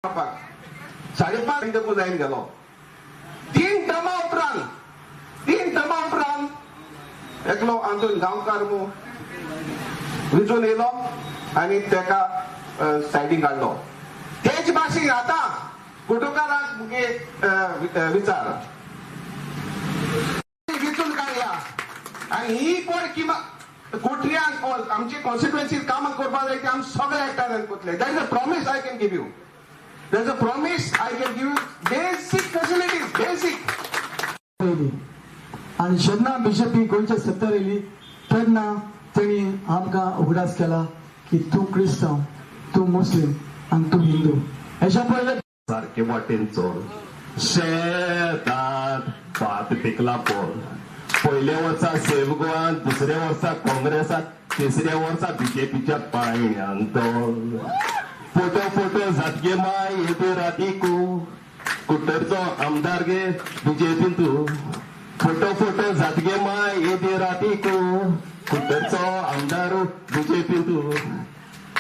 5.5 मिनटं जायन गेलो. 3 टर्मा उपरांत एकलो आमचो गांवकार विचून येयलो आनी तेका सायडीक काडलो. तेच भाशेन आता कुटुंबाराक मुगे विचार विचून काडया आनी ही कोण किंमत कोठऱ्यांक आमची कॉन्सिक्वेन्सीज काम करपाक जाय ते आमी सगळे एकठांय करतले. That is a promise I can give you. There's a promise I can give you basic facilities, basic. आणि जेन्ना बीजेपी गोंयच्या सत्तेर येयली तेन्ना तेणी आमकां उगडास केला की तूं क्रिस्तांव, तूं मुस्लीम आनी तूं हिंदू. हेच्या पयले सारके वाटेनचो शेतात भात पिकला पोल. पयल्या वर्सा सेव्ह गोवान, दुसऱ्या वर्सा काँग्रेसात, तिसऱ्या वर्सा बीजेपीच्या पायण्यान फोटो जातगे माय येते रातीकू कुट्टरचो आमदार गे बीजेपीन तू. फोटो जातगे माय येते रातीकू कुट्टरचो आमदार बीजेपीन तू.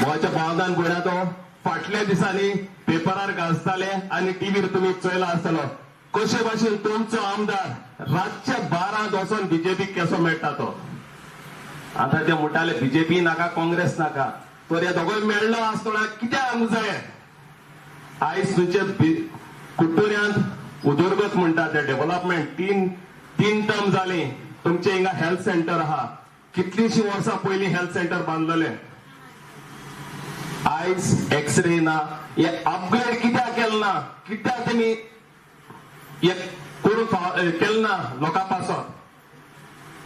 मोच्या भावनान गोळ्या तो फाटल्या दिसांनी पेपरार घालताले आनी टीव्हीर तुमी चोयला आसतलो कशे भाशेन तुमचो आमदार रातच्या 12 वचून बीजेपीक केसो मेळटा तो. आता ते म्हणटाले बीजेपी नाका काँग्रेस नाका तर या दोगांय मेळ्ळो आसतना कित्याक जाय. आयज तुमचे कुट्टुऱ्यांत उदरगत म्हणटा ते डेव्हलपमेंट तीन टर्म जाली. तुमचे हिंगा हेल्थ सेंटर आहा. कितलीशीं वर्सां पयलीं हेल्थ सेंटर बांदलेले. आयज एक्सरे ना. हे अपग्रेड कित्याक केलें ना, कित्याक तेमी करून केलें ना लोकां पासत.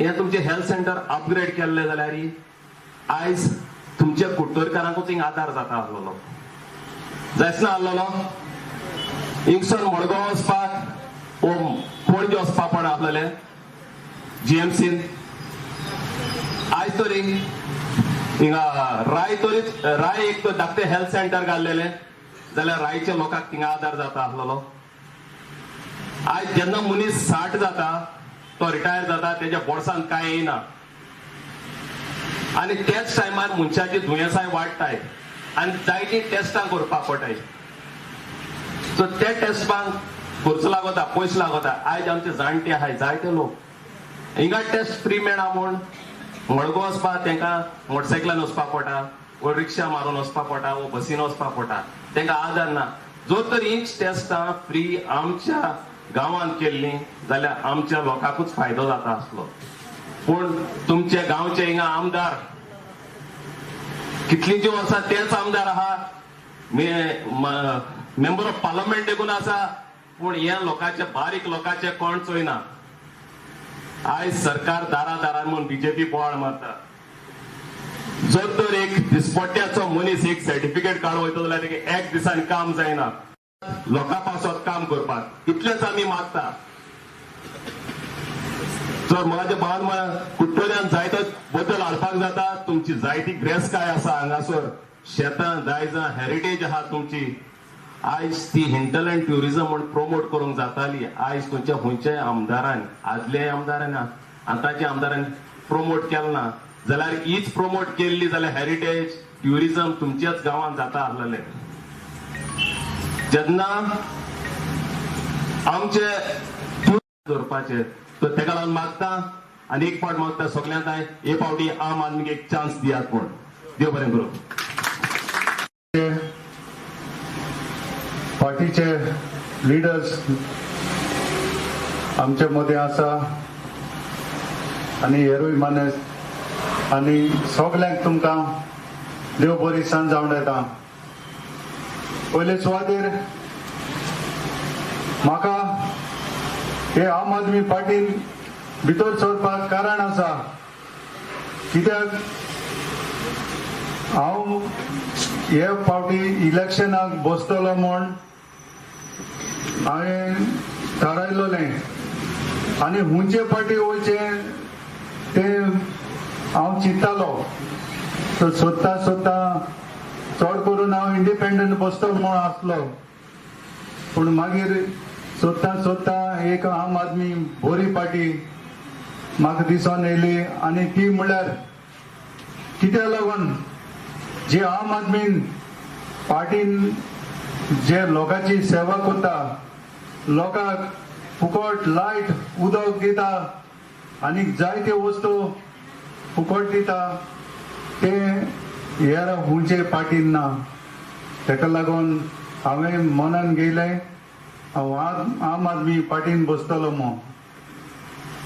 हे तुमचे हेल्थ सेंटर अपग्रेड केल्ले जाल्यार आयज तुमच्या कुट्टूरकारांकूच हिंग आदार जाता आसलेलो. जायच ना आसलेलो. हिंगसर मडगांव वचपाक ओ पणजे वचपाक पण आसलेले जीएमसीन. आयज तरी हिंगा राय एक तो धाकटे हेल्थ सेंटर घाल्लेले जाल्यार रायच्या लोकांक थिंगा आदार जाता आसलेलो. आयज जेन्ना मनीस 60 जाता तो रिटायर जाता तेज्या बोर्सांत कांय येयना आनी त्याच टायमार मनशाची दुयेंसाय वाडटाय आनी जायती टेस्टां करपाक पडटाय. सो त्या टेस्टांक खर्च लागता, पयशे लागता. आयज आमचे जाणटे आहाय जायते लोक हिंगा टेस्ट फ्री मेळना म्हूण मडगांव वचपाक तांकां मोटरसायकलान वचपाक पडटा, वो रिक्षा मारून वचपाक पडटा, वो बसीन वचपाक पडटा. तांकां आदार ना. जर तर हीच टेस्टां फ्री आमच्या गांवांत केल्ली जाल्यार आमच्या लोकांकूच फायदो जाता आसलो. पूण तुमचे गांवचे हिंगा आमदार कितलींची वर्सां तेच आमदार आहा. मेंबर ऑफ पार्लमेंट देखून आसा पूण ह्या लोकांचे बारीक लोकांचे कोण चोयना. आयज सरकार दारान म्हूण बीजेपी बोवाळ मारता. जर तर एक दिसपट्ट्याचो मनीस एक सर्टिफिकेट काडून वयता जाल्यार तेका एक दिसान काम जायना. लोकां पासत काम करपाक इतलेच आमी मागता. जर माझ्या भावान कुट्टोऱ्यान जायतो बदल हाडपाक जाता. तुमची जायती ग्रेस्काय आसा हांगासर. शेतां दायजां हेरिटेज आहा तुमची. आयज ती हिंटलँड ट्युरिझम म्हूण प्रोमोट करूंक जाताली. आयज तुमच्या खंयच्याय आमदारान, आदल्या आमदारान आतांच्या आमदारान प्रोमोट केलें ना. जाल्यार हीच प्रोमोट केल्ली जाल्यार हेरिटेज ट्युरिझम तुमच्याच गांवांत जाता आसलेलें. जेन्ना आमचे दवरपाचे तर तेका लागून मागता आनी एक फावट मागता सगळ्यांक हे फावटी आम आदमीक एक चान्स दियात म्हूण. देव बरें करूं. पार्टीचे लिडर्स आमचे मदें आसा आनी हेरूय मानेस आनी सगल्यांक तुमकां देव बरी सांज जावं येता. पयले सुवातेर म्हाका हे आम आदमी पार्टीन भितर सरपाक कारण आसा. कित्याक हांव हे फावटी इलेक्शनाक बसतलो म्हूण हांवें थारायलोलें आनी हुंचे पार्टी वयचें तें हांव चिंत्तालो. तो सोदता चड करून हांव इंडिपेंडंट बसतलो म्हूण आसलो. पूण मागीर सोदता एक आम आदमी बरी पार्टी म्हाका दिसून येयली आनी ती म्हणल्यार कित्याक लागून जे आम आदमीन पार्टीन जे लोकांची सेवा करता, लोकांक फुकट लायट उदक दिता आनी जायत्यो वस्तू फुकट दिता, ते हेर हुंचे पार्टीन ना. तेका लागून हांवें मनान घेयलें हांव आम आदमी पार्टीन बसतलो मो.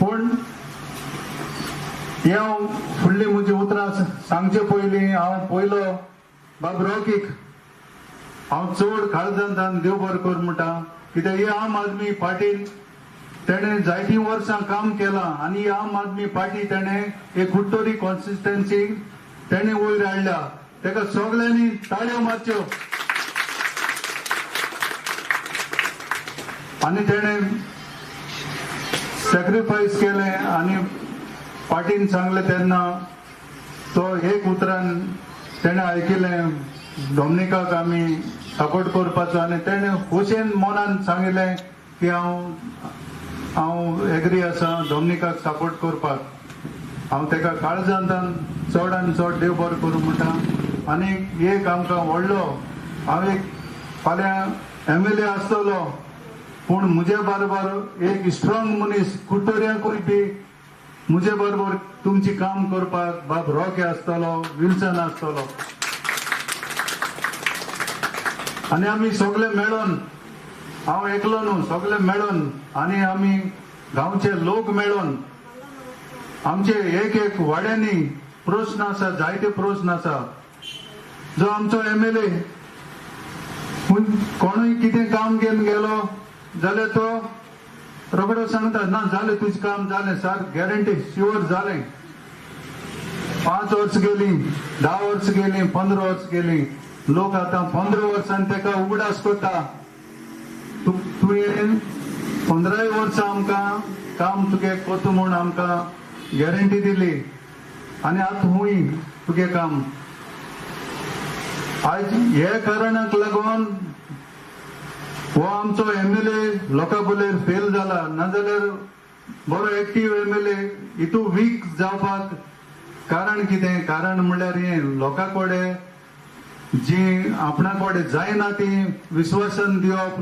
पूण हे हांव फुडलीं म्हजी उतरां सांगचे पयलीं हांव पयलो बाब रॉकीक हांव चड काळजांतल्यान देव बरें कर म्हणटा. कित्याक ही आम आदमी पार्टीन तेणें जायतीं वर्सां काम केलां आनी ही आम आदमी पार्टी तेणें एक कुट्टोरी कॉन्स्टिट्युएन्सी तेणें वयर हाडल्या. तेका सगळ्यांनी ताळयो मारच्यो. आनी तेणें सॅक्रिफायस केलें आनी पार्टीन सांगलें तेन्ना तो एक उतरान तेणें आयकिल्लें डॉमिनिकाक आमी सपोर्ट करपाचो आनी तेणें खोशेन मनान सांगिल्लें की हांव एग्री आसा डॉमिनिकाक सपोर्ट करपाक. हांव तेका काळजांतल्यान चडान चड देव बरें करूं म्हणटा. आनी एक आमकां व्हडलो हांव एक फाल्यां MLA आसतलो पूण म्हजे बरोबर एक स्ट्रॉंग मनीस कुट्टोऱ्यांकूय बी म्हजे बरोबर तुमची काम करपाक बाब रॉकी आसतलो, विल्सन आसतलो. आनी आमी सगळे मेळोन, हांव एकलो न्हू, सगळे मेळोन आनी आमी गांवचे लोक मेळोन आमचे एक एक वाड्यांनी प्रश्न आसा, जायते प्रश्न आसा. जो आमचो MLA कोणूय कितें काम घेवन गेलो जाल्यार तो रोखडो सांगता ना जालें तुजें काम जालें सर, गॅरंटी शुअर जालें. 5 वर्स गेलीं, 10 वर्स गेलीं, 15 वर्स गेलीं. लोक आतां 15 वर्सान तेका उगडास करता. तुवें 15 वर्सां आमकां काम तुगे कोता म्हूण आमकां गॅरंटी दिली आनी आतां हुंय तुगे काम. आयज हे कारणाक लागून हो आमचो MLA लोकां बोलेर फेल जाला. नाजाल्यार बरो एक्टीव MLA हितू वीक जावपाक कारण कितें? कारण म्हणल्यार हें लोकां कडेन जी आपणा कडेन जायना ती विश्वासान दिवप,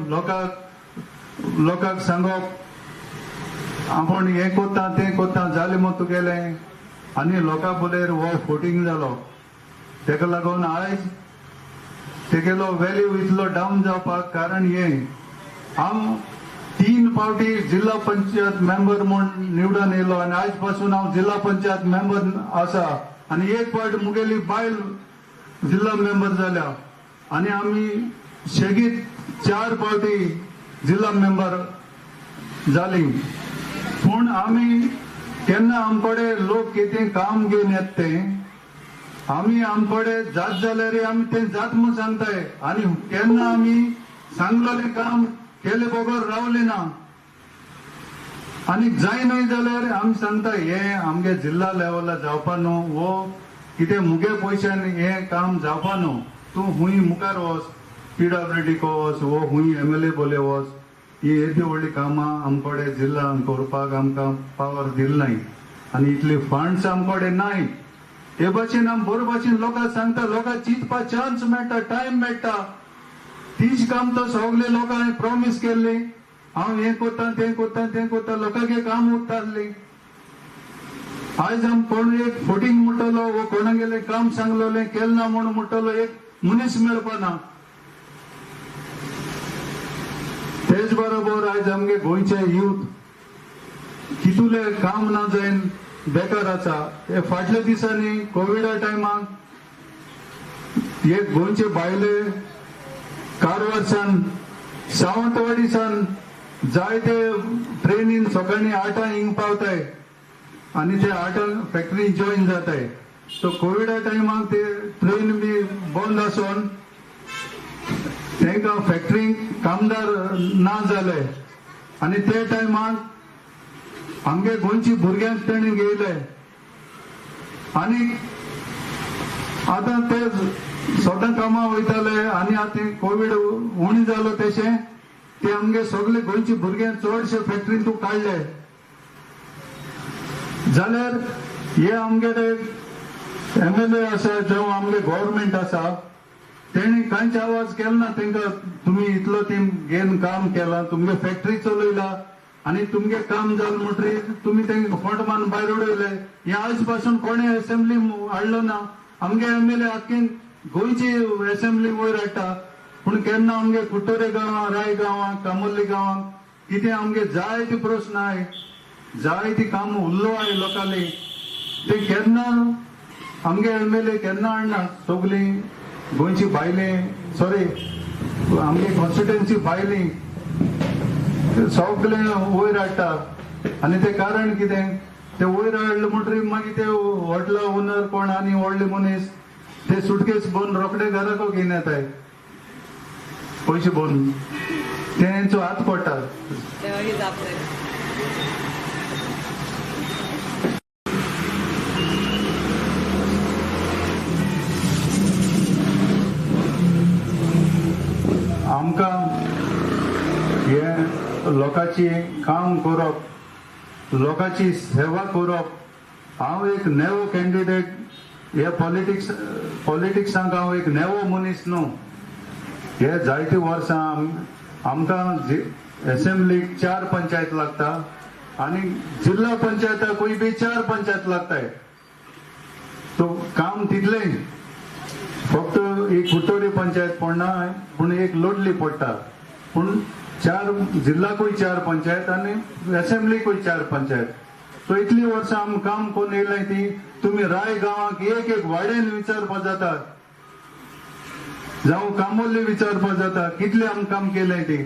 लोकांक सांगप आपण हें कोत्ता तें कोत्ता जालें मग तुगेलें आनी लोकां बोलेर हो फोटींग जालो. तेका लागून आयज तेगेलो व्हॅल्यू इतलो डावन जावपाक कारण हें. हांव 3 फावटी जिल्हा पंचायत मेंबर म्हूण निवडून येयलो आनी आयज पासून हांव जिल्हा पंचायत मेंबर आसा आनी एक फावट मुगेली बायल जिल्हा मेंबर जाल्या आनी आमी शेगीत 4 फावटी जिल्हा मेंबर जालीं. पूण आमी केन्ना आमकडे लोक कितें काम घेवन येत तें आमी आमकडे जात जाल्यार आमी तें जात म्हूण सांगताय आनी केन्ना आमी सांगलोलें काम केले बरोबर रावले ना आनी जाय न्हय जाल्यार आमी सांगता हें आमगे जिल्हा लेवला जावपा न्हू, वो कितें मुगे पयशान हें काम जावपा न्हू. तूं हुंय मुखार वच, PWD को वच, वो हुंय MLA बोले वच. ही येदी व्हडली कामां आमकडे जिल्ल्यान करपाक आमकां पावर दिल नाय आनी इतले फंड्स आमकडे नाय. हे भाशेन आमी बरे भाशेन लोकांक सांगता, लोकांक चिंतपा चान्स मेळटा, टायम मेळटा. तीच काम तो सगळे लोकांनी प्रॉमिस केल्ली, हांव हें कोत्ता तें कोत्ता तें कोत्ता, लोकांक हें काम उरताली. आयज आम कोण एक फोटींग म्हणटलो वो कोणा गेलें काम सांगलोलें केलें ना म्हूण म्हणटलो एक मनीस मेळपा ना. तेच बरोबर आयज आमगे गोंयचे यूथ कितुले काम ना जायन बेकार आसा. हे फाटल्या दिसांनी कोविडा टायमाक एक गोंयचे बायले कारवारसान सावंतवाडीसान जायते ट्रेनीन सकाळी 8 हिंग पावताय आनी ते 8 फॅक्टरी जॉईन जाताय. सो कोविडा टायमाक ते ट्रेन बी बंद आसून तेंकां फॅक्टरींक कामदार ना जाले आनी ते टायमाक आमगे गोंयची भुरग्यांक तेणें घेयले आनी आतां ते स्वता कामां वयताले आनी आतां कोविड उणी जालो तशें ते आमगे सगळे गोंयचे भुरगे चडशे फॅक्टरींतून काडले. जाल्यार हे आमगेले MLA आसा जावं आमगे गव्हर्मेंट आसा तेणी कांयच आवाज केलो ना तेंका तुम्ही इतलो ती घेन काम केला तुमगे फॅक्टरी चलयला आणि तुमगे काम जाल म्हणटरी तुम्ही तेंका फोंट मान भायर उडयले हे आज पासून कोणे असेंब्ली हाडलो ना आमगे एमएलए आख्खी गोंयची असेंब्ली वयर हाडटा पूण केन्ना आमगे कुट्टोरे गांवां राय गांवां कामोर्ली गांवां कितें आमगे जायते प्रश्न आय जायती काम उरलो आय लोकांनी ते केन्ना आमगे एमएलए केन्ना हाडना सगली गोंयची बायले सॉरी आमगे कॉन्स्टिट्युएन्सी बायली सगळे वयर हाडटा आनी ते कारण कितें ते वयर हाडले म्हणटरी मागीर ते हॉटेला ओनर कोण आनी व्हडले मनीस ते सुटकेस भरून रोखडे घराको घेवन येताय पयशे भरून तेंचो हात पडटा आमकां हे लोकांची काम करप लोकांची सेवा करप हांव एक नेवो कॅन्डिडेट हे पॉलिटिक्सांक हांव एक नेवो मनीस न्हू हे जायती वर्सां आमकां असेंब्लीक 4 पंचायत लागता आनी जिल्हा पंचायताकूय बी 4 पंचायत लागताय तो काम तितलें फक्त एक कुट्टोरी पंचायत पडना पूण एक लोटली पडटा पूण 4 जिल्हाकूय 4 पंचायत आनी असेंब्लीकूय 4 पंचायत सो इतली वर्सां आमी काम कोन्न येयलें ती तुमी राय गांवांक एक वाड्यान विचारपा जाता जावं कामोर्ली विचारपा जाता कितले आमी काम केलें ती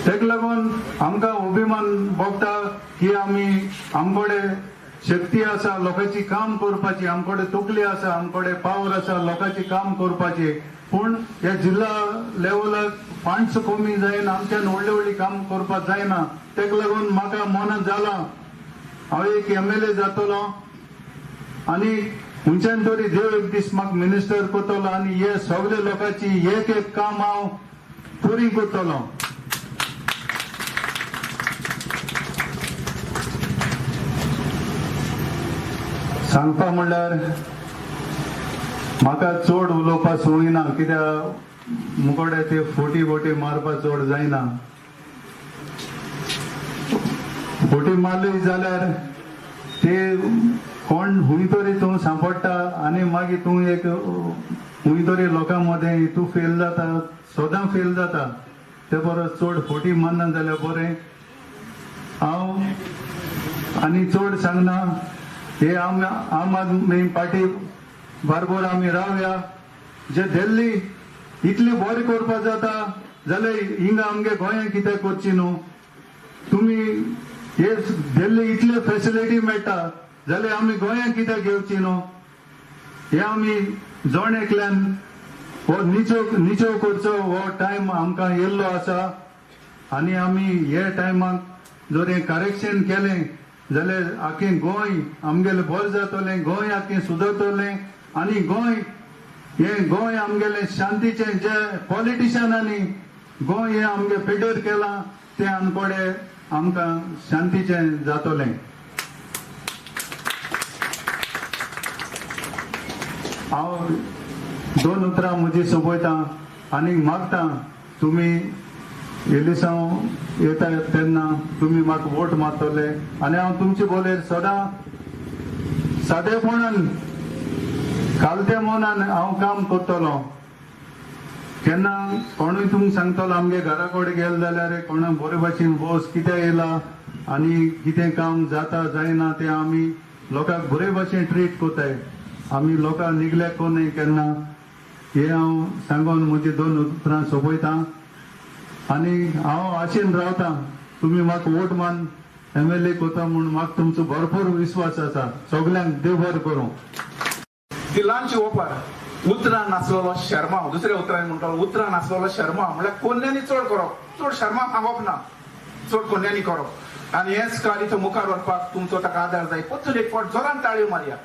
तेका लागून आमकां अभिमान भोगता की आमी आमकोडे शक्ती आसा लोकांची काम करपाची आमकोडे तकली आसा आमकोडे पावर आसा लोकांची काम करपाची पूण ह्या जिल्हा लेवलाक फंड्स कमी जायन आमच्यान व्हडली काम करपाक जायना तेका लागून म्हाका मनांत जाला हांव एक एमएलए जातलो आनी खंयच्यान तरी देव एक दीस म्हाका मिनिस्टर करतलो आनी हे सगळे लोकांची एक काम हांव पुरी करतलो सांगपा म्हणल्यार म्हाका चड उलोवपा सोयना कित्याक मुकोडे ते फोटी मारपा चड जायना फोटी मारली जाल्यार ते कोण हुंय तरी तूं सांपडटा आनी मागीर तूं एक हुंय तरी लोकां मदें तूं फेल जाता सदां फेल जाता ते परस चड फोटी मारना जाल्यार बरें हांव आनी चड सांगना हे आम आदमी पार्टी बरोबर आमी रावया जे दिल्ली इतली बरें करपा जाता जाल्यार हिंगा आमगे गोंयांत कितें करची न्हू तुमी हे दिल्ली इतले फॅसिलिटी मेळटा जाल्यार आमी गोंयांत कितें घेवची न्हू हे आमी जोण एकल्यान हो निचो करचो हो टायम आमकां येयल्लो आसा आनी आमी हे टायमाक जर हें करेक्शन केलें जाल्यार आख्खें गोंय आमगेलें बरें जातलें गोंय आख्खें सुदरतलें आनी गोंय आमगेलें शांतीचें जे पॉलिटिशियनांनी गोंय हें आमगे पिड्ड्यार केलां तें आमकोडे आमकां शांतीचें जातलें हांव 2 उतरां म्हजी सोंपयतां आनी मागतां तुमी एलिसांव येता तेन्ना तुमी म्हाका वोट मारतले आनी हांव तुमचे बोलेर सदां सादेपणान कालत्या मनान हांव काम करतलो केन्ना कोणूय तुमकां सांगतलो आमगे घरा कडेन गेले जाल्यार कोणा बरे भाशेन बस कितें येयला आनी कितें काम जाता जायना तें आमी लोकांक बरे भाशेन ट्रीट कोताय आमी लोकांक निग्लेक्ट कोन्नाय केन्ना हे हांव सांगून म्हजी 2 उतरां सोंपयतां आनी हांव आशेन रावतां तुमी म्हाका वोट मान एमएलए कोता म्हूण म्हाका तुमचो भरपूर विश्वास आसा सगल्यांक देव बरें करूं ती ल्हानशी ओपर उतरां नासलेलो शर्मा दुसऱ्या उतरांनी म्हणटालो उतरां नासलेलो शर्मा म्हळ्यार कोन्यांनी चड करप चड शर्मा सांगप ना चड कोन्यांनी करप आनी हेच काल इथं मुखार व्हरपाक तुमचो ताका आदार जाय पत्तून एक फावट जोरान ताळयो मारया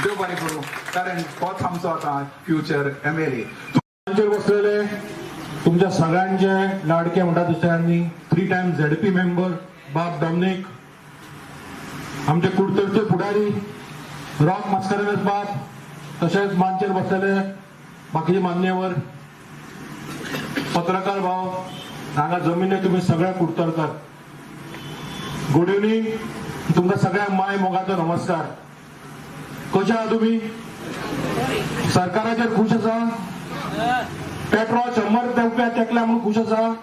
देव बरें करूं कारण होच आमचो आतां फ्युचर एमएलए बसलेले तुमच्या सगळ्यांचे लाडके म्हणटा दुसऱ्यांनी 3 टाइम झेडपी मेंबर बाब डॉमिनिक आमचे कुडतरचे पुढारी रॉक मास्करेनस बाब तशेंच मानचेर बसलेले बाकीचे मान्यवर, पत्रकार भाव, हांगा जमिने तुम्ही सगळ्या कुडतरकार, गुड इव्हनिंग. तुमकां सगळ्यांक माय मोगाचो नमस्कार. कशे आहा तुम्ही? सरकाराचेर खुश आसा? पेट्रोल 100 रुपया तेकल्या म्हणून खुश आसा?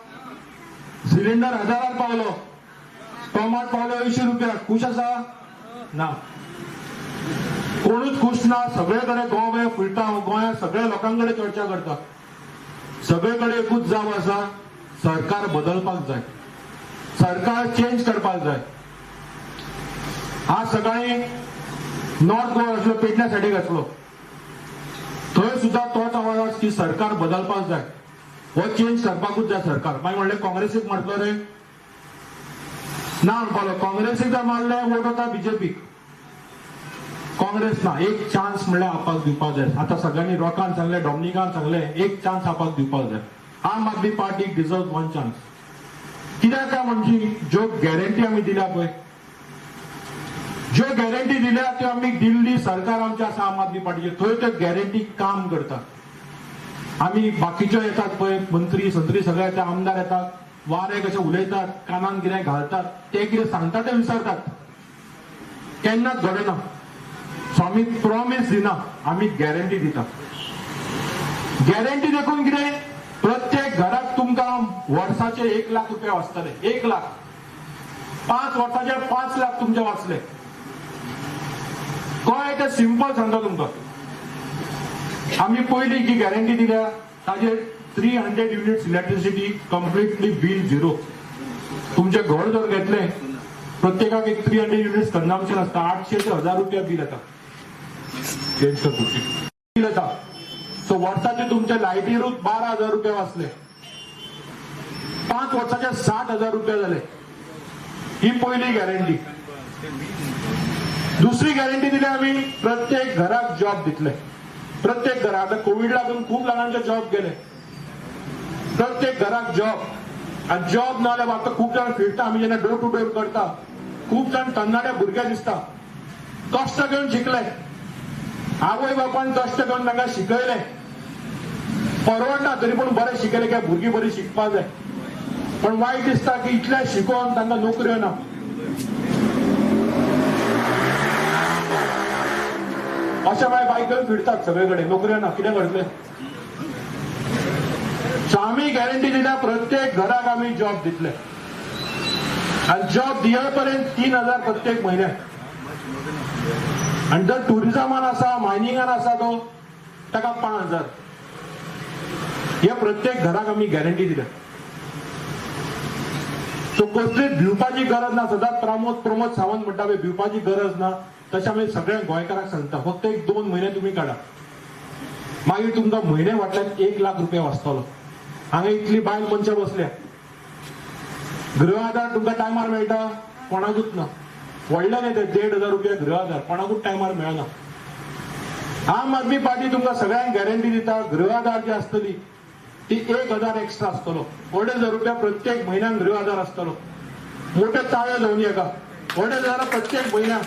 सिलिंडर 1000 पावलो, टोमाट पावलो 80 रुपया, खुश आसा? ना, कोणूच खुश ना. सगळेकडे गोंय फिरता, गोंया सगळ्या लोकांकडे चर्चा करता. सगळेकडे एकूच जाप आसा, सरकार बदलपाक जाय, सरकार चेंज करपाक जाय. आज सकाळी नॉर्थ गोवा असलो, पेडण्या सायडीक असलो, थंय सुद्धा तोच आवाज की सरकार बदलपाक जाय, हो चेंज करपाकूच जाय सरकार. मागीर म्हणलें काँग्रेसीक म्हटलो रे, ना म्हणपालो. काँग्रेसीक जर मारले वोट वता बीजेपीक, काँग्रेस ना. एक चान्स म्हणल्यार आपाक दिवपाक जाय. आता सगळ्यांनी रोकान सांगले, डॉमिनिकान सांगले, एक चान्स आपाक दिवपाक जाय. आम आदमी पार्टीक डिजर्व 1 चान्स. कित्याक काय म्हणजे ज्यो गॅरंटी आमी दिल्या पळय, ज्यो गॅरंटी दिल्या त्यो आमी दिल्ली सरकार आमचे आसा आम आदमी पार्टीचे, थंय त्यो गॅरंटी काम करता. आमी बाकीच्यो येतात पळय, मंत्री संत्री सगळे येतात, आमदार येतात, वारे कशे उलयतात, कानान कितें घालतात, ते कितें सांगता ते विसरतात, केन्नाच घडना. सो आमी प्रॉमिस दिना, आमी गॅरंटी दिता. गॅरंटी देखून कितें, प्रत्येक घराक तुमकां वर्साचे 1 लाख रुपया वाचतले. 1 लाख, 5 वर्साचे 5 लाख तुमचे वाचले. कळ्ळें? ते सिंपल सांगता तुमकां. आमी पयलीं जी गॅरंटी दिल्या ताजेर 300 units electricity completely bill zero. तुमचे घर जर घेतले, प्रत्येकाक एक 300 युनिट्स कन्झम्पशन आसता, 800 ते 1000 रुपया बिल येता. बिल येता. सो वर्साचे तुमचे लायटीरूच 12,000 रुपया वाचले. 5 वर्साचे 60,000 रुपया जाले. ही पहिली गॅरंटी. दुसरी गॅरंटी दिली आम्ही, प्रत्येक घरात जॉब दितले. प्रत्येक घरात. आता कोविड लागून खूप जणांचे जॉब गेले. प्रत्येक घरात जॉब. आणि जॉब ना जाल्यार आता खूप जण फिरता. आम्ही जेन्ना डोर टू डोर करता, खूप जण तरणाट्या भुरगे दिसता, कष्ट घेऊन शिकले. आवय बापान कष्ट घेऊन तांकां शिकयले. परवडना तरी पण बरें शिकयले काय भुरगीं बरी शिकपाक जाय. पण वायट दिसता की इतले शिकोवन तांकां नोकऱ्यो ना. अशा मागीर बायक घेवन फिरतात सगळेकडे, नोकऱ्यो ना. कितें करतले? सो आमी गॅरंटी दिल्या, प्रत्येक घराक आमी जॉब दितले. आणि जॉब दिये पर्यंत 3,000 प्रत्येक म्हयन्याक. आणि जर टुरिझमान आसा, मायनिंगान आसा तो, ताका 5,000. हे प्रत्येक घराक आमी गॅरंटी दिल्या. सो कसलीच भिवपाची गरज ना. सदांच प्रमोद सावंत म्हणटा पळय, भिवपाची गरज ना. तशें आमी सगळ्या गोंयकारांक सांगता, फक्त 1-2 म्हयने तुम्ही काढा, मागीर तुमकां म्हयने फाटल्यान 1 लाख रुपया वाचतलो. हांगा इतली बायल मनशां बसल्या. गृह आधार तुमकां टायमार मेळटा? कोणाकूच ना. व्हडले न्ही ते 1,500 रुपया गृह आधार, कोणाकूच टायमार मेळना. आम आदमी पार्टी तुमकां सगळ्यांक गॅरंटी दिता, गृह आधार जी आसतली ती 1,000 एक्स्ट्रा आसतलो. 2,500 रुपया प्रत्येक म्हयन्याक गृह आधार आसतलो. मोठे ताळे जावन येका 2,500 प्रत्येक म्हयन्याक.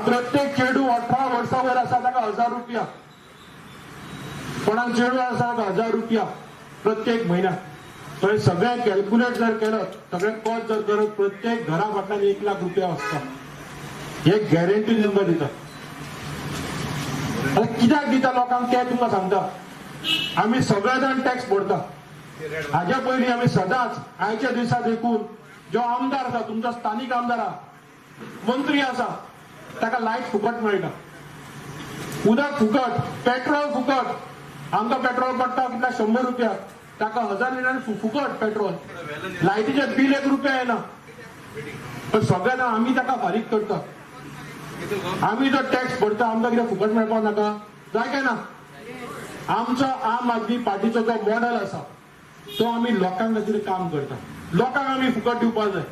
प्रत्येक चेडू 18 वर्सां वयर आसा ताका 1,000 रुपया. कोणाक चेडू आसा ताका 1,000 रुपया प्रत्येक म्हयन्याक. तर सगळें कॅल्क्युलेट जर केलं, सगळें कॉस्ट जर करत, प्रत्येक घरा फाटल्यान 1 लाख रुपया वाचता. हे गॅरंटी तुमकां दिता. आतां कित्याक दिता लोकांक ते तुमकां सांगता. आमी सगळे जाण टॅक्स भरता. हाज्या पयलीं आमी सदांच आयच्या दिसा देखून जो आमदार आसा, तुमचो स्थानीक आमदार आसा, मंत्री आसा, ताका लायट फुकट मेळटा, उदक फुकट, पेट्रोल फुकट. आमकां पेट्रोल पडटा कितल्या 100 रुपया, ताका 1000 लिटर फुकट पेट्रोल. लायटीचें बिल 1 रुपया येना. पण सगळे जाण आमी ताका फारीक करता. आमी जो टॅक्स भरता, आमकां कितें फुकट मेळपाक नाका? जाय काय ना? आमचो आम आदमी पार्टीचो जो मॉडेल आसा तो आमी लोकांक खातीर काम करता. लोकांक आमी फुकट दिवपाक जाय.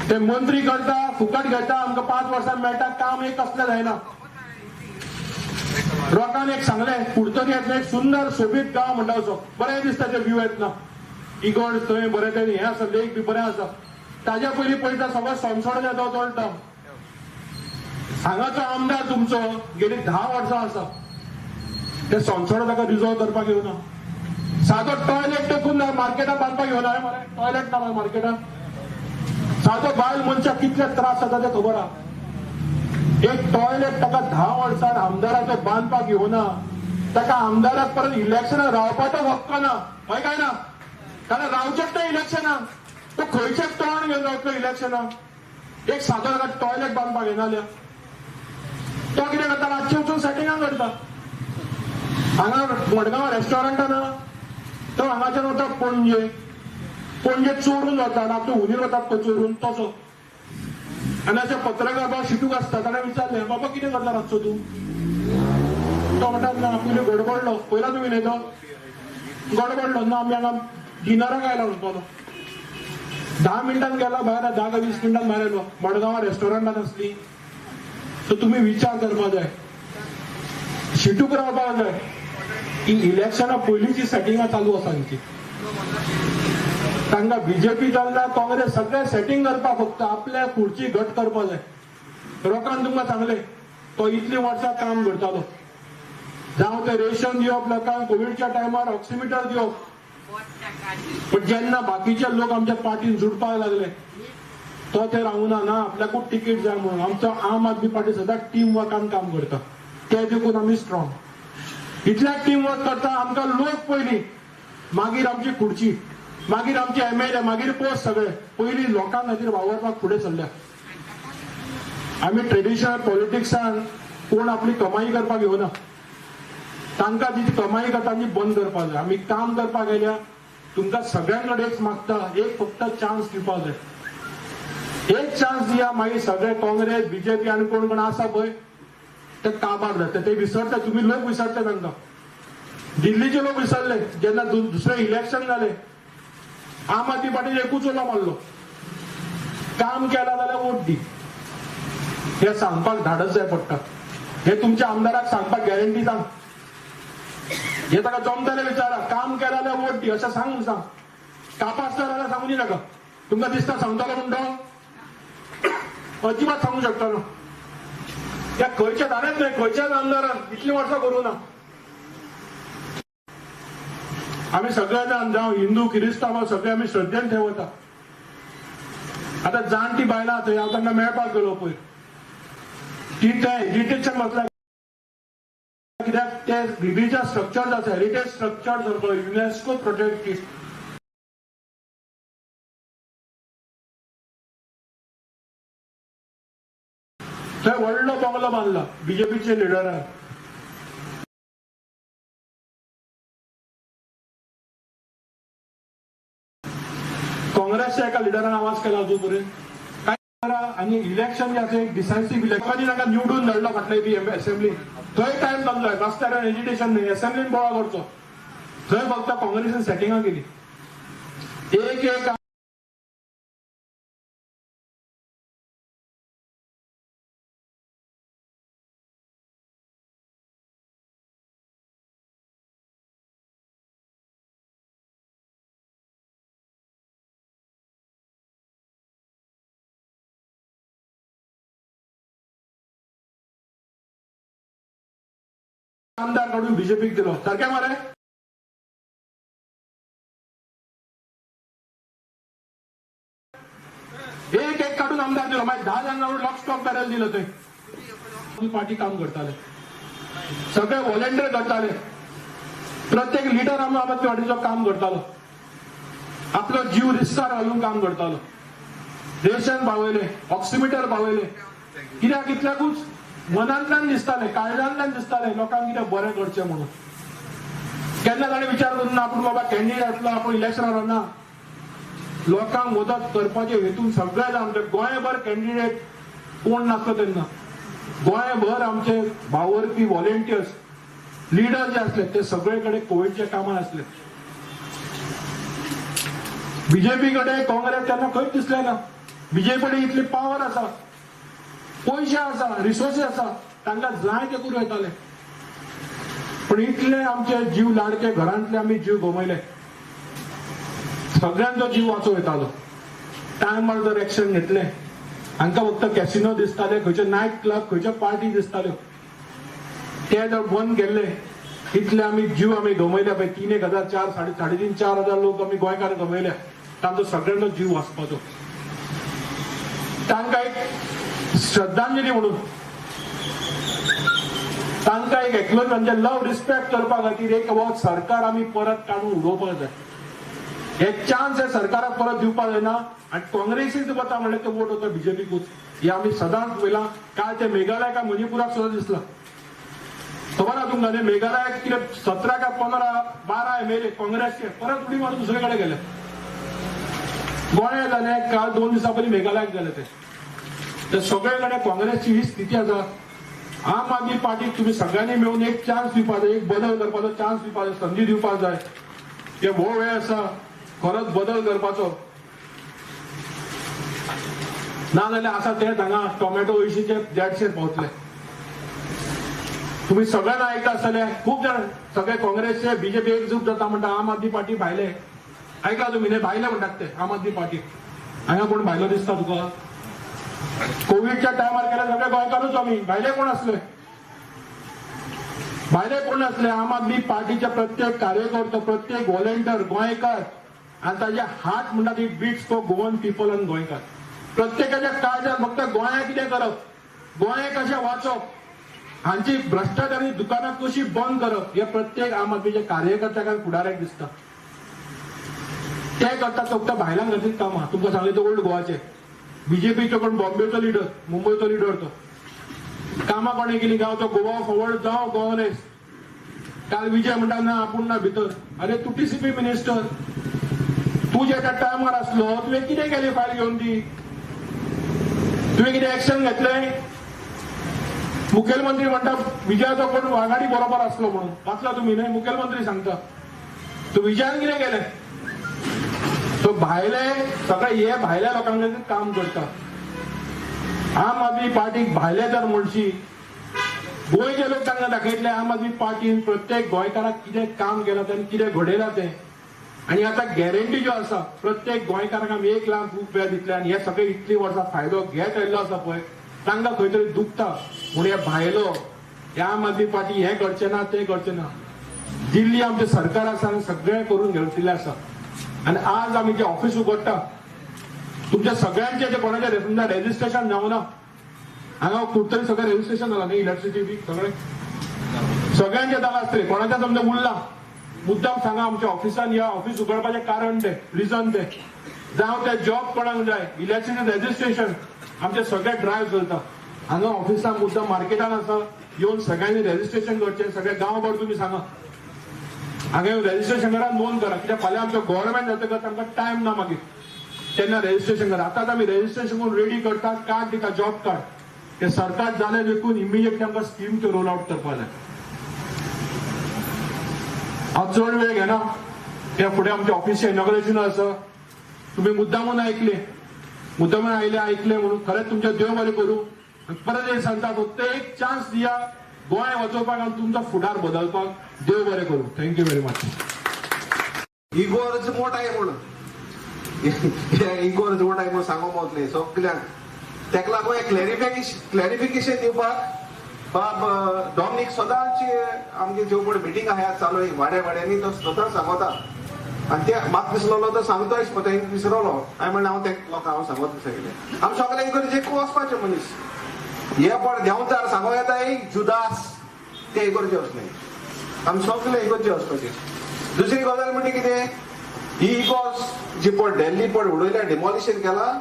ते मंत्री करता, फुकट घेता, आमकां 5 वर्सां मेळटा, काम एक कसलें जायना. लोकांनी एक सांगलें, कुडतरी येतलें एक सुंदर सोबीत गांव म्हणटा असो, बरें दिसता ते व्यू येतना. इगोड थंय बरें तें हें आसा, लेक बी बरें आसा. ताज्या पयलीं पळयता सगळो सनसोड येता चलता. हांगाचो आमदार तुमचो गेली 10 वर्सां आसा ते संसद ताका रिजॉल्व करपाक येवना सादो टॉयलेट टेकून मार्केटात बांदपाक येवना मरे टॉयलेट ना मार्केटात सादो बायल मनशाक कितले त्रास जाता ते खबर आहा एक टॉयलेट ताका 10 वर्सां आमदाराचो बांदपाक येवना ताका आमदाराक परत इलेक्शनाक रावपाचो हक्क ना हय काय ना कारण रावचेच ना इलेक्शनाक तो खंयचेच तोंड घेवन रावतलो इलेक्शनाक एक सादो ताका टॉयलेट बांदपाक येना जाल्यार तो कितें करता रातचे वचून सेटिंगां करता हांगा मडगांव रेस्टॉरंटान तो हांगाच्यान वता पणजे चोरून वता रातू हुनीर वतात तो चोरून तसो आनी अशे पत्रकार बाबा शिटूक आसता ताणें विचारलें बाबा कितें करता रातचो तूं तो म्हणटा ना पयलीं गडबडलो पयला तुमी न्हय तो गडबडलो ना आमी हांगा डिनराक आयला म्हणपालो 10 मिनटान गेला भायर 10 का 20 मिनटान भायर येयलो मडगांव रेस्टॉरंटान आसली सो तुम्ही विचार करपा जाय शिटूक रावपाक जाय की इलेक्शना पयलींची सेटिंगां चालू आसा हांची तांकां बीजेपी जाल्यार काँग्रेस सगळे सेटिंग करपाक फक्त आपल्या खुर्ची घट करपा जाय लोकांक तुमकां सांगलें तो इतलीं वर्सां काम करतालो जावं ते रेशन दिवप लोकांक कोविडच्या टायमार ऑक्सिमिटर दिवप पण जेन्ना बाकीचे लोक आमच्या पार्टीन जुडपाक लागले तो ते रावना ना आपल्याकूच तिकीट जाय म्हणून आमचो आम आदमी पार्टी सदांच टीम वर्कान काम करता ते देखून आमी स्ट्रॉंग इतल्याच टीम वर्क करता आमकां लोक पयलीं मागीर आमची खुर्ची मागीर आमचे MLA मागीर पोस्ट सगळे पयलीं लोकां खातीर वावरपाक फुडें सरल्या आमी ट्रेडिशनल पॉलिटिक्सान कोण आपली कमाई करपाक येवना तांकां जी कमाई करता ती बंद करपाक जाय आमी काम करपाक गेल्या तुमकां सगळ्यां कडेन मागता एक फक्त चान्स दिवपाक जाय एक चान्स दिया मागीर सगळे काँग्रेस बीजेपी आनी कोण कोण आसा पळय ते काबार जाता ते विसरता तुम्ही लोक विसरता तांकां दिल्लीचे लोक विसरले जेन्ना दुसरे इलेक्शन जाले आम आदमी पार्टीन एकूच उलो मारलो काम केला जाल्यार वोट दी हे सांगपाक धाडस जाय पडटा हे तुमच्या आमदाराक सांगपाक गॅरंटी सांग हे ताका जमताले विचारा काम केला जाल्यार वोट दी अशें सांग कापा आसता जाल्यार सांगूनी नाका तुमकां दिसता सांगतालो म्हणटो अजिबात सांगू शकता ना त्या खंयच्या धाडत नाही खंयच्याच आमदारान इतलीं वर्सां करूं ना आमी सगळे जाण जावं हिंदू क्रिस्तांव सगळे आमी श्रद्धेन थंय वता आतां जाणटी बायलां थंय हांव तांकां मेळपाक गेलो पयर ती ते हेरिटेजच्या मसल्या कित्याक ते रिलीजियस स्ट्रक्चर्स आसा हेरिटेज स्ट्रक्चर युनेस्को प्रोटेक्टेड थंय व्हडलो बंगलो बांदला बीजेपीचे लिडरान काँग्रेसच्या एका लिडरान आवाज केला अजून पर्यंत काय करा आणि इलेक्शन जे आसा एक डिसायसिव्ह इलेक्शन ताका निवडून धाडलो फाटले बी असेंब्ली थंय टायम जाल्लो रस्त्यार एजिटेशन न्हय असेंब्लीन बोवाळ करचो थंय फक्त काँग्रेसीन सेटिंगां केली एक आमदार काढून बीजेपीक दिलो सारकें मरे एक काढून आमदार दिलो मागीर 10 जाणांवर लॉक स्टॉक बॅरल दिलं थंय पार्टी काम करताले सगळे व्हॉलेंटियर करताले प्रत्येक लिडर आमी आमच्या पार्टीचो काम करतालो आपलो जीव रिस्कार घालून काम करतालो रेशन पावयले ऑक्सिमिटर पावयले कित्याक इतल्याकूच मनांतल्यान दिसताले काळजांतल्यान दिसताले लोकांक कितें बरें करचें म्हणून केन्ना ताणें विचार करून आपूण बाबा कॅन्डिडेट आसलो आपूण इलेक्शनार ना लोकांक मदत करपाचे हेतून सगळे आमचे गोंयभर कॅन्डिडेट कोण नासलो तेन्ना गोंयभर आमचे वावरपी व्हॉलेंटियर्स लिडर जे असले ते सगळे कडेन कोविडच्या कामां आसले बीजेपी कडेन काँग्रेस तेन्ना खंयच दिसलें ना बीजेपी कडेन इतली पावर आसा पैसे आसा रिसोर्सीस आसा तांकां जाय ते करूं येताले पण इतले आमचे जीव लाडके घरांतले आमी जीव गमयले सगळ्यांचो जीव वाचूं येतालो टायमार जर एक्शन घेतले हांकां फक्त कॅसिनो दिसताले, खंयचे नायट क्लब, खंयच्यो पार्टी दिसताल्यो. ते जर बंद केल्ले इतले आमी जीव आमी गमयले पळय. 3,000 4,500 लोक आमी गोंयकार गमयले. तांचो सगळ्यांचो जीव वाचपाचो. तांकां एक श्रद्धांजली म्हणून तांकां एक एकलो तांचे लव रिस्पेक्ट करपा खातीर एक सरकार आमी परत काडून उडोवपाक जाय. हे चान्स हे सरकाराक परत दिवपाक जायना. आनी काँग्रेसीच वता म्हणल्यार ते वोट वता बीजेपीकूच. हे आमी सदांच पयलां. काल ते मेघालय काय मणिपुराक सुद्दां दिसला. खबर आहा तुमकां मेघालयाक कितें 17 का 15 12 MLA काँग्रेसचे परत उडी मारून दुसरे कडेन गेले. गोंया जाले काल 2 दिसां पयलीं मेघालयाक गेले ते सगळे कडेन काँग्रेसची ही स्थिती आसा. आम आदमी पार्टीक तुम्ही सगळ्यांनी मिळून एक चान्स दिवपाक जाय, एक बदल करपाचो चान्स दिवपाक जाय, संधी दिवपाक जाय. हे हो वेळ आसा खरोच बदल करपाचो. ना जाल्यार आसा ते हांगा टोमॅटो 80चे 150 पावतले. तुम्ही सगळ्यांना आयकता आसतले खूप जाण सगळे काँग्रेसचे बीजेपी एकजूट जाता म्हणटा. आम आदमी पार्टी भायले ऐका तुम्ही भायले म्हणटात ते आम आदमी पार्टी. हांगा कोण भायलो दिसता तुका? कोविडच्या टायमार केले सगळे गोंयकारूच आमी. भायले कोण असले? भायले कोण असले? आम आदमी पार्टीचे प्रत्येक कार्यकर्तो, प्रत्येक व्हॉलेंटियर गोंयकार. आणि ताजे हार्ट म्हणटा it beats for Goan people and गोंयकार. प्रत्येकाच्या काळजात फक्त गोंया कितें करप, गोंय कशें वाचप, हांची भ्रष्टाचारी दुकानां कशी बंद करप हे प्रत्येक आम आदमीच्या कार्यकर्त्याक आनी फुडाऱ्याक दिसता. ते करता फक्त भायल्यां खातीर कामां. तुमकां सांगले तो ओल्ड गोवाचे बीजेपीचो कोण बॉम्बेचो लिडर, मुंबयचो लिडर तो कामां कोणें केली गांवचो गोवा फॉरवर्ड जावं काँग्रेस. काल विजय म्हणटा ना आपूण ना भितर. अरे तूं TCP मिनिस्टर, तूं ज्या टायमार आसलो तुवें कितें केली फायल घेवन ती? तुवें कितें एक्शन घेतलें? मुखेलमंत्री म्हणटा विजयाचो कोण वांगडी बरोबर आसलो म्हणून. वाचला तुमी न्हय? मुखेलमंत्री सांगता तो विजयान कितें केलें? तो भायले सगळे हे भायल्या लोकांक खातीर काम करता. आम आदमी पार्टीक भायले जर म्हणशी गोंयचे लोक तांकां दाखयतले आम आदमी पार्टीन प्रत्येक गोंयकाराक कितें काम केलां तें, कितें घडयलां तें. आनी आतां गॅरंटी ज्यो आसा प्रत्येक गोंयकाराक आमी 1 लाख रुपया दितले. आनी हे सगळे इतली वर्सां फायदो घेत आयिल्लो आसा पळय तांकां खंय तरी दुखता म्हूण हे भायलो हे आम आदमी पार्टी हे करचें ना ते करचें ना. दिल्ली आमचे सरकार आसा आनी सगळें करून घेतिल्लें आसा. आणि आज आम्ही जे ऑफिस उगडटा तुमच्या सगळ्यांचे जे कोणाचे रेजिस्ट्रेशन जावना हांगा खूप तरी सगळं रेजिस्ट्रेशन झालं नाही. इलेक्ट्रिसिटी बी सगळे सगळ्यांचे जागा आसतले. कोणाच्या समजा उरला मुद्दाम सांगा आमच्या ऑफिसान या. ऑफिस उगडपाचे कारण ते रिझन ते जावं ते जॉब कोणाक जाय, इलेक्ट्रिसिटी रेजिस्ट्रेशन आमचे सगळे ड्रायव्ह चलता. हांगा ऑफिसान मुद्दाम मार्केटान आसा येवन सगळ्यांनी रेजिस्ट्रेशन करचें. सगळे गांवभर तुम्ही सांगा हांगा रेजिस्ट्रेशन करा, नोंद करा. कित्याक फाल्यां आमचो गव्हर्नमेंट जातकच तांकां टायम ना मागीर तेन्ना रेजिस्ट्रेशन करा. आतांच आमी रेजिस्ट्रेशन करून रेडी करतात, कार्ड दिता जॉब कार्ड. ते सरकार जालें देखून इमिजिएटली आमकां स्कीम त्यो रोल आउट करपाक जाय. हांव चड वेळ घेना. त्या फुडें आमच्या ऑफिसचें इनॉग्रेशन आसा. तुमी मुद्दामून आयकले, मुद्दामून आयले ऐकले म्हणून खरेंच तुमचे देव बरें करूं. परत एक सांगता फक्त एक चान्स दिया गोंय वाचोवपाक आनी तुमचो फुडार बदलपाक. देव बरें करूं. Thank you very much. इगोर्ज मोठाय म्हणून इगोर्ज मोठाय म्हणून सांगूंक वतले सगळ्यांक. तेका लागून एक क्लॅरिफिकेशन दिवपाक बाब डॉमिनिक सदांची आमची ज्यो पळय मिटींग आहा चालू वाड्यांनी तो सदां सांगता. आनी ते म्हाका दिसलो तो सांगतोय तें विसरलो. हांवें म्हणलें हांव ते लोकांक हांव सांगत सांगितलें आमी सगळे इगोर्ज एक वचपाचे मनीस. हे पण देंवचार सांगूं येता एक जुदास ते इगोर्जे वचले. आमी सगळे इगोर्जे वचपाचे. दुसरी गजाल म्हणजे कितें ही इगोर्ज जी पळय दिल्ली पळय उडयल्या डिमॉलिशन केला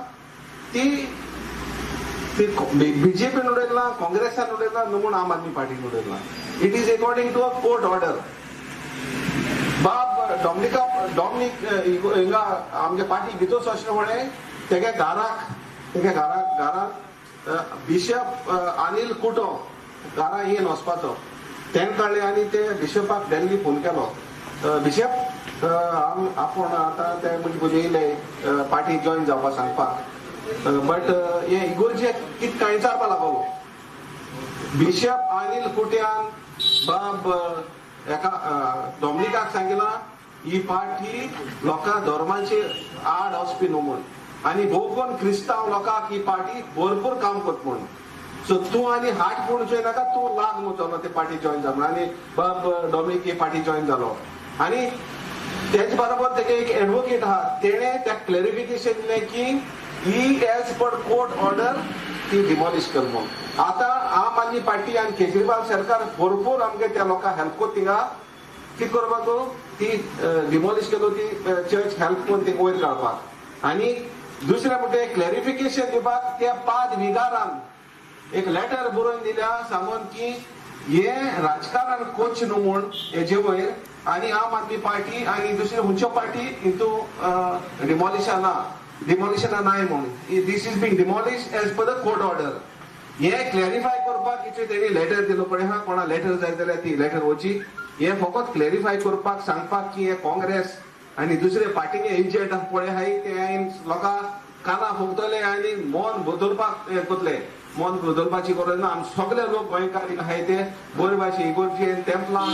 ती बीजेपीन उडयला, काँग्रेसान उडयला न्हू म्हूण आम आदमी पार्टीन उडयला. It is according to a court order. बाब डॉमिनिक हिंगा आमच्या पार्टी भितर आसलो म्हणे तेगे घराक बिशप अनिल कुटो घरा येवन वचपाचो. तें कळ्ळें आनी ते बिशपाक दिल्ली फोन केलो. बिशप आपूण आतां ते म्हणजे येयले पार्टी जॉयन जावपाक सांगपाक. बट हे इगोर्जे कितें काय विचारपाक लागलो. बिशप अनिल कुट्यान बाब एका डॉमिनिकाक सांगितला ही पार्टी लोकां धर्माची आड वचपी न्हू म्हूण. आणि भोवकोन क्रिस्तांव लोकांक ही पार्टी भरपूर काम करता म्हणून. सो तूं आनी हाट पूण जॉईन नाका, तूं लाग मुचलो ते पार्टी जॉईन जालो आनी बाब डॉमिक ही पार्टी जॉईन जालो. आनी तेच बरोबर तेगे एक एडवोकेट आहा, तेणे त्या क्लॅरिफिकेशन दिलें की ही एज पर कोर्ट ऑर्डर ती डिमॉलिश कर म्हणून. आता आम आदमी पार्टी आनी केजरीवाल सरकार भरपूर आमगे त्या लोकांक हेल्प कोत थिंगा कितें करपाक ती डिमॉलिश केलो ती चर्च हेल्प करून ती वयर काडपाक. आनी दुसरें म्हणटा क्लॅरिफिकेशन दिवपाक त्या 5 विगारान एक लेटर बरोवन दिल्या सांगून की हे राजकारण कोच न्हू म्हूण हेजे वयर आनी आम आदमी पार्टी आनी दुसरे खंयच्यो पार्टी हितू डिमॉलिशना नाय म्हूण. This is being demolish as per the court order. हे क्लॅरिफाय करपाक कितें तेणी लेटर दिलो पळय हा, कोणा लेटर जाय जाल्यार ती लेटर वची. हे फकत क्लॅरिफाय करपाक सांगपाक की हे काँग्रेस आनी दुसरे पार्टीचे एजंट पळय हाय ते हांवें लोकां काना फुगतले आनी मन बदलपाक हे करतले. मन बदलपाची गरज ना. आमी सगळे लोक गोंयकार आहाय ते बरे भाशेन इगोर्जेन टेंपलांक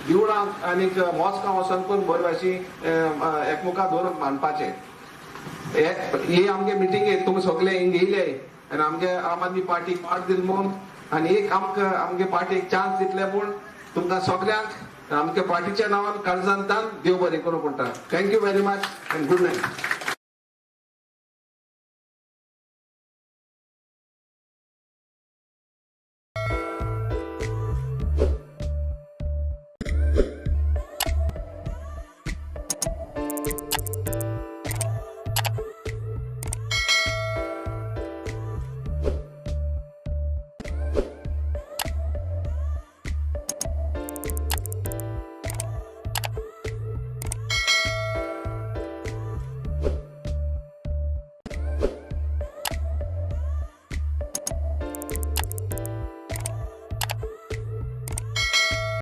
देवळांक आनी मॉस्कां वचून करून बरे भाशेन एकमुखार दवरून मानपाचे. ही आमगे मिटिंगेक तुमी सगळे हिंग येयले आनी आमगे आम आदमी पार्टीक पार्ट दिले म्हूण आनी एक आमगे पार्टीक चान्स दितले म्हूण तुमकां सगळ्यांक आमच्या पार्टीच्या नांवान काळजांतान देव बरें करूं म्हणटा. Thank you very much and good night.